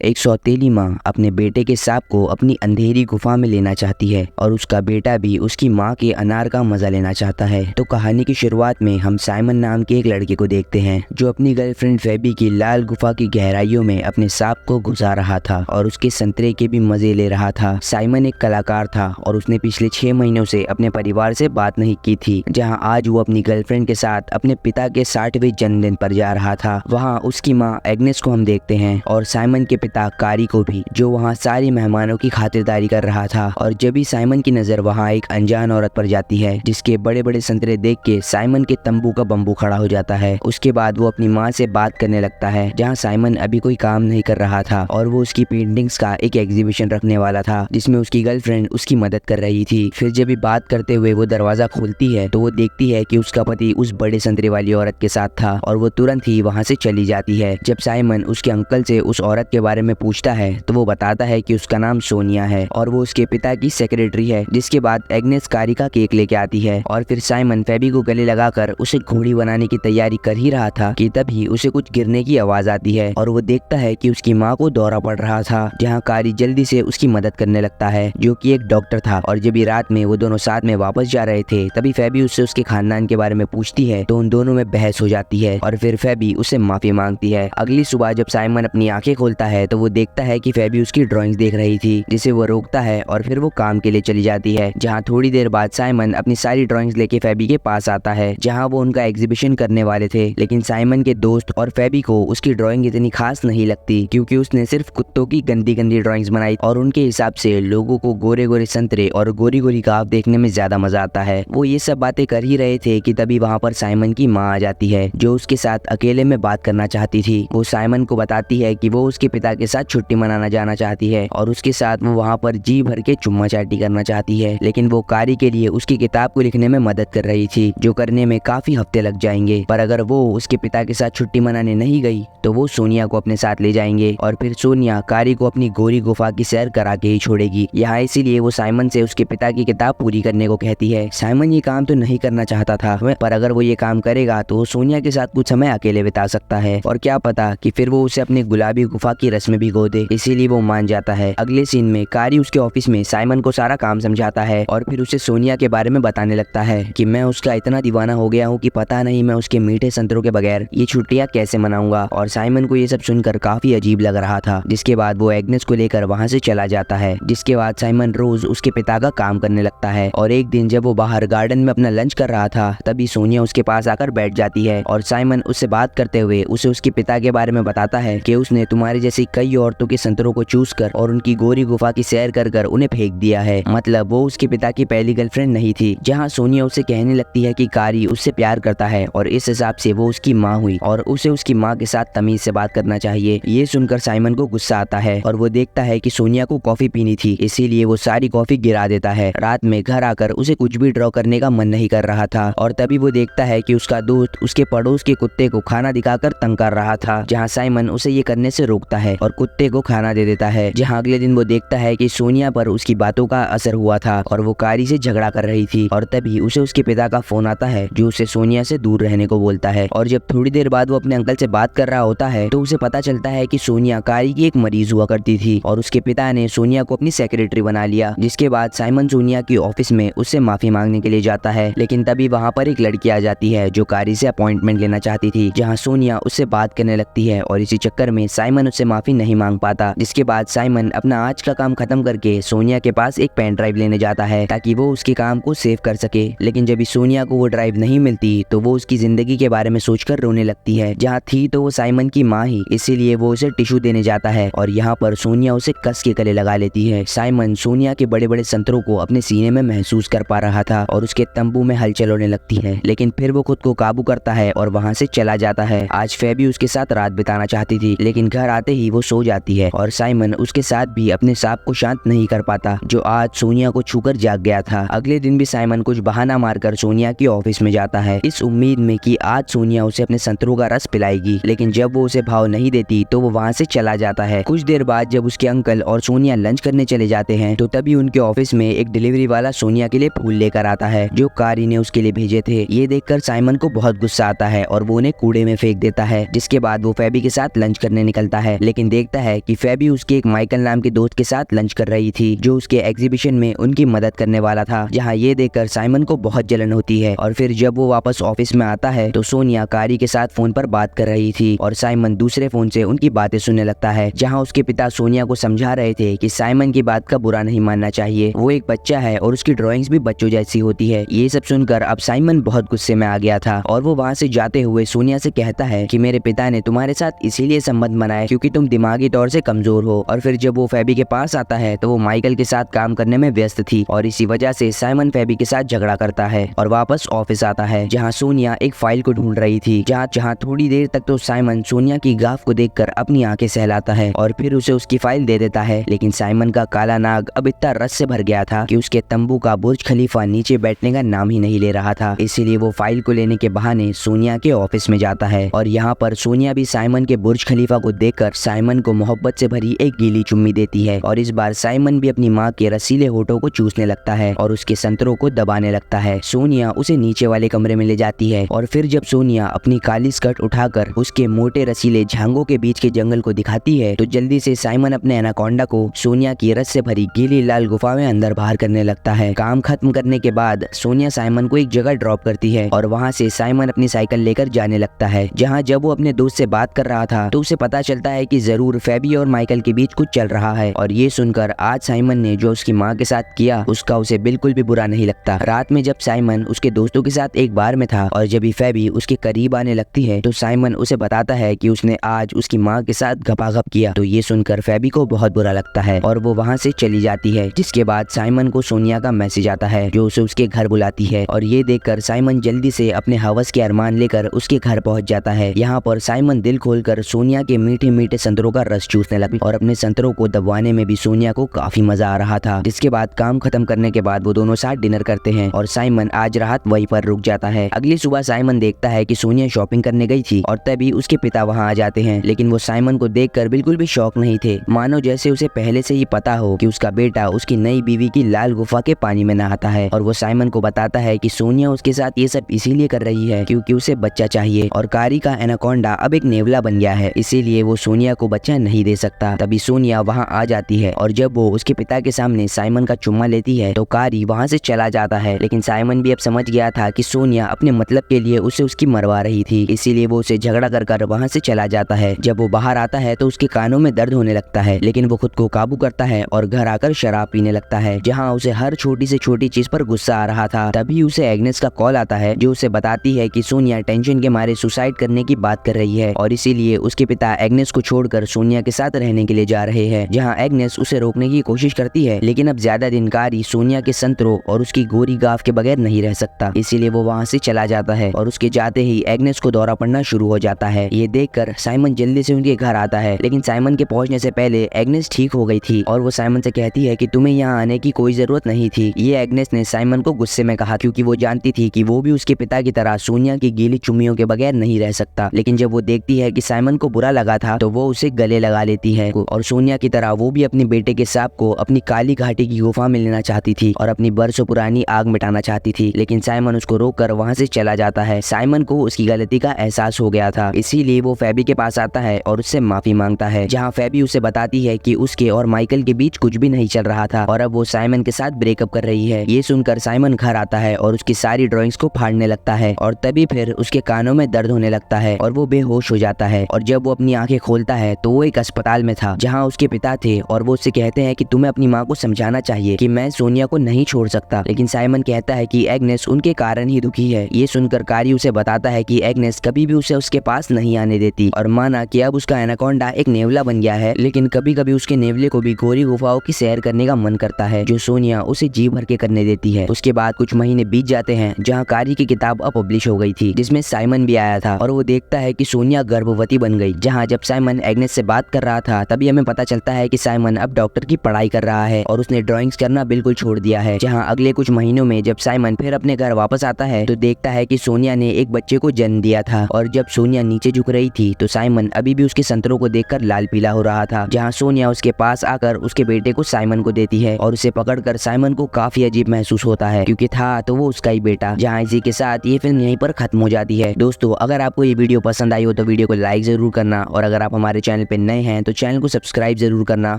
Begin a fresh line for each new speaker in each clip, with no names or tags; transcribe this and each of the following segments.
एक सौतेली माँ अपने बेटे के सांप को अपनी अंधेरी गुफा में लेना चाहती है और उसका बेटा भी उसकी माँ के अनार का मजा लेना चाहता है। तो कहानी की शुरुआत में हम साइमन नाम के एक लड़के को देखते हैं जो अपनी गर्लफ्रेंड फेबी की लाल गुफा की गहराइयों में अपने सांप को घुसा रहा था और उसके संतरे के भी मजे ले रहा था। साइमन एक कलाकार था और उसने पिछले 6 महीनों से अपने परिवार से बात नहीं की थी। जहाँ आज वो अपनी गर्लफ्रेंड के साथ अपने पिता के 60वें जन्मदिन पर जा रहा था। वहाँ उसकी माँ एग्नेस को हम देखते हैं और साइमन के पिता कारी को भी, जो वहाँ सारी मेहमानों की खातिरदारी कर रहा था। और जब भी साइमन की नजर वहाँ एक अनजान औरत पर जाती है जिसके बड़े बड़े संतरे देख के साइमन के तंबू का बम्बू खड़ा हो जाता है। उसके बाद वो अपनी माँ से बात करने लगता है जहाँ साइमन अभी कोई काम नहीं कर रहा था और वो उसकी पेंटिंग्स का एक एग्जीबिशन रखने वाला था जिसमें उसकी गर्लफ्रेंड उसकी मदद कर रही थी। फिर जब भी बात करते हुए वो दरवाजा खोलती है तो वो देखती है कि उसका पति उस बड़े संतरे वाली औरत के साथ था और वो तुरंत ही वहाँ से चली जाती है। जब साइमन उसके अंकल से उस औरत के बारे में पूछता है तो वो बताता है कि उसका नाम सोनिया है और वो उसके पिता की सेक्रेटरी है। जिसके बाद एग्नेस कारी का केक लेके आती है और फिर साइमन फेबी को गले लगाकर उसे घोड़ी बनाने की तैयारी कर ही रहा था कि तभी उसे कुछ गिरने की आवाज आती है और वो देखता है कि उसकी माँ को दौरा पड़ रहा था। जहाँ कारी जल्दी से उसकी मदद करने लगता है जो कि एक डॉक्टर था। और जब भी रात में वो दोनों साथ में वापस जा रहे थे तभी फेबी उससे उसके खानदान के बारे में पूछती है तो उन दोनों में बहस हो जाती है और फिर फेबी उससे माफी मांगती है। अगली सुबह जब साइमन अपनी आंखें खोलता है तो वो देखता है कि फेबी उसकी ड्राइंग्स देख रही थी, जिसे वो रोकता है और फिर वो काम के लिए चली जाती है। जहाँ थोड़ी देर बाद साइमन अपनी सारी ड्राइंग्स लेके फेबी के पास आता है जहाँ वो उनका एग्जीबिशन करने वाले थे। लेकिन साइमन के दोस्त और फेबी को उसकी ड्राइंग इतनी खास नहीं लगती क्योंकि उसने सिर्फ कुत्तों की गंदी गंदी ड्राइंग्स बनाई और उनके हिसाब से लोगों को गोरे गोरे संतरे और गोरी गोरी घाव देखने में ज्यादा मजा आता है। वो ये सब बातें कर ही रहे थे कि तभी वहाँ पर साइमन की माँ आ जाती है जो उसके साथ अकेले में बात करना चाहती थी। वो साइमन को बताती है कि वो उसके पिता के साथ छुट्टी मनाना जाना चाहती है और उसके साथ वो वहाँ पर जी भर के चुम्मा चाटी करना चाहती है। लेकिन वो कारी के लिए उसकी किताब को लिखने में मदद कर रही थी जो करने में काफी हफ्ते लग जाएंगे। पर अगर वो उसके पिता के साथ छुट्टी मनाने नहीं गई तो वो सोनिया को अपने साथ ले जाएंगे और फिर सोनिया कारी को अपनी गोरी गुफा की सैर करा के ही छोड़ेगी। यहाँ इसीलिए वो साइमन से उसके पिता की किताब पूरी करने को कहती है। साइमन ये काम तो नहीं करना चाहता था पर अगर वो ये काम करेगा तो वो सोनिया के साथ कुछ समय अकेले बिता सकता है और क्या पता कि फिर वो उसे अपनी गुलाबी गुफा की रस में भिगो दे, इसीलिए वो मान जाता है। अगले सीन में कारी उसके ऑफिस में साइमन को सारा काम समझाता है और फिर उसे सोनिया के बारे में बताने लगता है कि मैं उसका इतना दीवाना हो गया हूँ कि पता नहीं मैं उसके मीठे संतरों के बगैर ये छुट्टियाँ कैसे मनाऊंगा। और साइमन को ये सब सुनकर काफी अजीब लग रहा था। जिसके बाद वो एग्नेस को लेकर वहाँ से चला जाता है। जिसके बाद साइमन रोज उसके पिता का काम करने लगता है और एक दिन जब वो बाहर गार्डन में अपना लंच कर रहा था तभी सोनिया उसके पास आकर बैठ जाती है और साइमन उससे बात करते हुए उसे उसके पिता के बारे में बताता है कि उसने तुम्हारी जैसी कई औरतों के संतरों को चूस कर और उनकी गोरी गुफा की सैर कर कर उन्हें फेंक दिया है। मतलब वो उसके पिता की पहली गर्लफ्रेंड नहीं थी। जहाँ सोनिया उसे कहने लगती है कि कारी उससे प्यार करता है और इस हिसाब से वो उसकी माँ हुई और उसे उसकी माँ के साथ तमीज से बात करना चाहिए। ये सुनकर साइमन को गुस्सा आता है और वो देखता है कि सोनिया को कॉफी पीनी थी, इसीलिए वो सारी कॉफी गिरा देता है। रात में घर आकर उसे कुछ भी ड्रॉ करने का मन नहीं कर रहा था और तभी वो देखता है कि उसका दोस्त उसके पड़ोस के कुत्ते को खाना दिखाकर तंग कर रहा था। जहाँ साइमन उसे ये करने से रोकता है और कुत्ते को खाना दे देता है। जहाँ अगले दिन वो देखता है कि सोनिया पर उसकी बातों का असर हुआ था और वो कारी से झगड़ा कर रही थी और तभी उसे उसके पिता का फोन आता है जो उसे सोनिया से दूर रहने को बोलता है। और जब थोड़ी देर बाद वो अपने अंकल से बात कर रहा होता है तो उसे पता चलता है कि सोनिया कारी की एक मरीज हुआ करती थी और उसके पिता ने सोनिया को अपनी सेक्रेटरी बना लिया। जिसके बाद साइमन सोनिया की ऑफिस में उससे माफी मांगने के लिए जाता है। लेकिन तभी वहाँ पर एक लड़की आ जाती है जो कारी से अपॉइंटमेंट लेना चाहती थी। जहाँ सोनिया उससे बात करने लगती है और इसी चक्कर में साइमन उससे माफी नहीं मांग पाता। जिसके बाद साइमन अपना आज का काम खत्म करके सोनिया के पास एक पेन ड्राइव लेने जाता है ताकि वो उसके काम को सेव कर सके। लेकिन जब सोनिया को वो ड्राइव नहीं मिलती तो वो उसकी जिंदगी के बारे में सोचकर रोने लगती है। जहाँ थी तो वो साइमन की माँ ही, इसीलिए वो उसे टिश्यू देने जाता है और यहाँ पर सोनिया उसे कस के गले लगा लेती है। साइमन सोनिया के बड़े बड़े संतरों को अपने सीने में महसूस कर पा रहा था और उसके तंबू में हलचल होने लगती है। लेकिन फिर वो खुद को काबू करता है और वहाँ से चला जाता है। आज फेबी उसके साथ रात बिताना चाहती थी लेकिन घर आते ही वो सो जाती है और साइमन उसके साथ भी अपने सांप को शांत नहीं कर पाता जो आज सोनिया को छूकर जाग गया था। अगले दिन भी साइमन कुछ बहाना मारकर सोनिया की ऑफिस में जाता है इस उम्मीद में कि आज सोनिया उसे अपने संतरों का रस पिलाएगी। लेकिन जब वो उसे भाव नहीं देती तो वो वहाँ से चला जाता है। कुछ देर बाद जब उसके अंकल और सोनिया लंच करने चले जाते हैं तो तभी उनके ऑफिस में एक डिलीवरी वाला सोनिया के लिए फूल लेकर आता है जो कारी ने उसके लिए भेजे थे। ये देखकर साइमन को बहुत गुस्सा आता है और वो उन्हें कूड़े में फेंक देता है। जिसके बाद वो फेबी के साथ लंच करने निकलता है। लेकिन देखता है कि फेबी उसके एक माइकल नाम के दोस्त के साथ लंच कर रही थी, जो उसके एग्जीबिशन में उनकी मदद करने वाला था। जहाँ ये देखकर साइमन को बहुत जलन होती है और फिर जब वो वापस ऑफिस में आता है तो सोनिया कारी के साथ फोन पर बात कर रही थी और साइमन दूसरे फोन से उनकी बातें सुनने लगता है। जहाँ उसके पिता सोनिया को समझा रहे थे कि साइमन की बात का बुरा नहीं मानना चाहिए, वो एक बच्चा है और उसकी ड्राइंग्स भी बच्चों जैसी होती है। ये सब सुनकर अब साइमन बहुत गुस्से में आ गया था और वो वहाँ से जाते हुए सोनिया से कहता है कि मेरे पिता ने तुम्हारे साथ इसीलिए संबंध बनाए क्योंकि तुम दिमागी तौर से कमजोर हो। और फिर जब वो फेबी के पास आता है तो वो माइकल के साथ काम करने में व्यस्त थी और इसी वजह से साइमन फेबी के साथ झगड़ा करता है और वापस ऑफिस आता है, जहाँ सोनिया एक फाइल को ढूंढ रही थी। जहाँ थोड़ी देर तक तो साइमन सोनिया की गाफ को देखकर अपनी आंखें सहलाता है और फिर उसे उसकी फाइल दे देता है। लेकिन साइमन का काला नाग अब इतना रस से भर गया था कि उसके तंबू का बुर्ज खलीफा नीचे बैठने का नाम ही नहीं ले रहा था। इसीलिए वो फाइल को लेने के बहाने सोनिया के ऑफिस में जाता है और यहाँ पर सोनिया भी साइमन के बुर्ज खलीफा को देखकर साइमन को मोहब्बत से भरी एक गीली चुम्मी देती है और इस बार साइमन भी अपनी माँ के रसीले होठों को चूसने लगता है और उसके संतरों को दबाने लगता है। सोनिया उसे नीचे वाले कमरे में ले जाती है और फिर जब सोनिया अपनी काली स्कर्ट उठाकर उसके मोटे रसीले झांगों के बीच के जंगल को दिखाती है तो जल्दी से साइमन अपने एनाकोंडा को सोनिया की रस से भरी गीली लाल गुफा में अंदर बाहर करने लगता है। काम खत्म करने के बाद सोनिया साइमन को एक जगह ड्रॉप करती है और वहाँ से साइमन अपनी साइकिल लेकर जाने लगता है। जहाँ जब वो अपने दोस्त से बात कर रहा था तो उसे पता चलता है कि जरूर फेबी और माइकल के बीच कुछ चल रहा है और ये सुनकर आज साइमन ने जो उसकी माँ के साथ किया उसका उसे बिल्कुल भी बुरा नहीं लगता। रात में जब साइमन उसके दोस्तों के साथ एक बार में था और जब फेबी उसके करीब आने लगती है तो साइमन उसे बताता है कि उसने आज उसकी माँ के साथ घपाघप किया। तो ये सुनकर फेबी को बहुत बुरा लगता है और वो वहाँ से चली जाती है। जिसके बाद साइमन को सोनिया का मैसेज आता है जो उसे उसके घर बुलाती है और ये देखकर साइमन जल्दी से अपने हवस के अरमान लेकर उसके घर पहुंच जाता है। यहाँ पर साइमन दिल खोलकर सोनिया के मीठे मीठे संतरों का रस चूसने लगी और अपने संतरों को दबाने में भी सोनिया को काफी मजा आ रहा था। जिसके बाद काम खत्म करने के बाद वो दोनों साथ डिनर करते हैं और साइमन आज रात वहीं पर रुक जाता है। अगली सुबह साइमन देखता है कि सोनिया शॉपिंग करने गई थी और तभी उसके पिता वहाँ आ जाते हैं, लेकिन वो साइमन को देखकर बिल्कुल भी शौक नहीं थे, मानो जैसे उसे पहले से ही पता हो कि उसका बेटा उसकी नई बीवी की लाल गुफा के पानी में नहाता है। और वो साइमन को बताता है कि सोनिया उसके साथ ये सब इसीलिए कर रही है क्योंकि उसे बच्चा चाहिए और कारी का एनाकोंडा अब एक नेवला बन गया है, इसीलिए वो सोनिया को बच्चा नहीं दे सकता। तभी सोनिया वहाँ आ जाती है और जब वो उसके पिता के सामने साइमन का चुम्मा लेती है तो कारी वहाँ से चला जाता है। लेकिन साइमन भी अब समझ गया था कि सोनिया अपने मतलब के लिए उसे उसकी मरवा रही थी, इसीलिए वो उसे झगड़ा कर वहाँ से चला जाता है। जब वो बाहर आता है तो उसके कानों में दर्द होने लगता है, लेकिन वो खुद को काबू करता है और घर आकर शराब पीने लगता है, जहाँ उसे हर छोटी से छोटी चीज पर गुस्सा आ रहा था। तभी उसे एग्नेस का कॉल आता है जो उसे बताती है कि सोनिया टेंशन के मारे सुसाइड करने की बात कर रही है और इसीलिए उसके पिता एग्नेस को छोड़कर सोनिया के साथ रहने के लिए जा रहे हैं। जहाँ एग्नेस उसे रोकने की कोशिश करती है, लेकिन अब ज्यादा दिन कारी सोनिया के संतरों और उसकी गोरी गाफ के बगैर नहीं रह सकता, इसीलिए वो वहाँ से चला जाता है और उसके जाते ही एग्नेस को दौरा पड़ना शुरू हो जाता है। ये देखकर साइमन जल्दी से उनके घर आता है, लेकिन साइमन के पहुंचने से पहले एग्नेस ठीक हो गई थी और वो साइमन से कहती है कि तुम्हें यहाँ आने की कोई जरूरत नहीं थी। ये एग्नेस ने साइमन को गुस्से में कहा क्योंकि वो जानती थी कि वो भी उसके पिता की तरह सोनिया की गीली चुम्मियों के बगैर नहीं रह सकता। लेकिन जब वो देखती है कि साइमन को बुरा लगा था तो वो उसे गले लगा लेती है और सोनिया की तरह वो भी अपने बेटे के सांप को अपनी काली घाटी की गुफा में लेना चाहती थी और अपनी बरसों पुरानी आग मिटाना चाहती थी, लेकिन साइमन उसको रोककर वहाँ से चला जाता है। साइमन को उसकी गलती का एहसास हो गया था, इसीलिए वो फेबी के पास आता है और उससे माफी मांगता है, जहाँ फेबी उसे बताती है कि उसके और माइकल के बीच कुछ भी नहीं चल रहा था और अब वो साइमन के साथ ब्रेकअप कर रही है। ये सुनकर साइमन घर आता है और उसकी सारी ड्राइंग्स को फाड़ने लगता है और तभी फिर उसके कानों में दर्द होने लगता है और वो बेहोश हो जाता है और जब वो अपनी आंखें खोलता है तो वो एक अस्पताल में था, जहाँ उसके पिता थे और वो उससे कहते हैं कि तुम्हें अपनी माँ को समझाना चाहिए कि मैं सोनिया को नहीं छोड़ सकता। लेकिन साइमन कहता है कि एग्नेस उनके कारण ही दुखी है। ये सुनकर कारी उसे बताता है कि एग्नेस कभी भी उसे उसके पास नहीं आने देती और माना कि अब उसका एनाकोंडा एक नेवला बन गया है, लेकिन कभी कभी उसके नेवले को भी गोरी गुफाओं की सैर करने का मन करता है, जो सोनिया उसे जी भर के करने देती है। उसके बाद कुछ महीने बीत जाते हैं, जहाँ कारी की किताब अब पब्लिश हो गई थी, जिसमें साइमन भी आया था और वो देखता है कि सोनिया गर्भवती बन गई। जहाँ जब साइमन एग्नेस से बात कर रहा था तभी हमें पता चलता है कि साइमन अब डॉक्टर की पढ़ाई कर रहा है और उसने ड्राइंग्स करना बिल्कुल छोड़ दिया है। जहाँ अगले कुछ महीनों में जब साइमन फिर अपने घर वापस आता है तो देखता है कि सोनिया ने एक बच्चे को जन्म दिया था और जब सोनिया नीचे झुक रही थी तो साइमन अभी भी उसके संतरों को देखकर लाल पीला हो रहा था। जहाँ सोनिया उसके पास आकर उसके बेटे को साइमन को देती है और उसे पकड़कर साइमन को काफी अजीब महसूस होता है क्योंकि था तो वो उसका ही बेटा। जहाँ इसी के साथ ये फिल्म यहीं पर खत्म हो जाती है। दोस्तों, अगर आपको ये वीडियो पसंद आई हो तो वीडियो को लाइक जरूर करना और अगर आप हमारे चैनल चैनल पे नए हैं तो चैनल को सब्सक्राइब ज़रूर करना।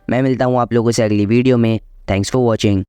मैं मिलता हूँ आप लोगों से अगली वीडियो में। Thanks for watching.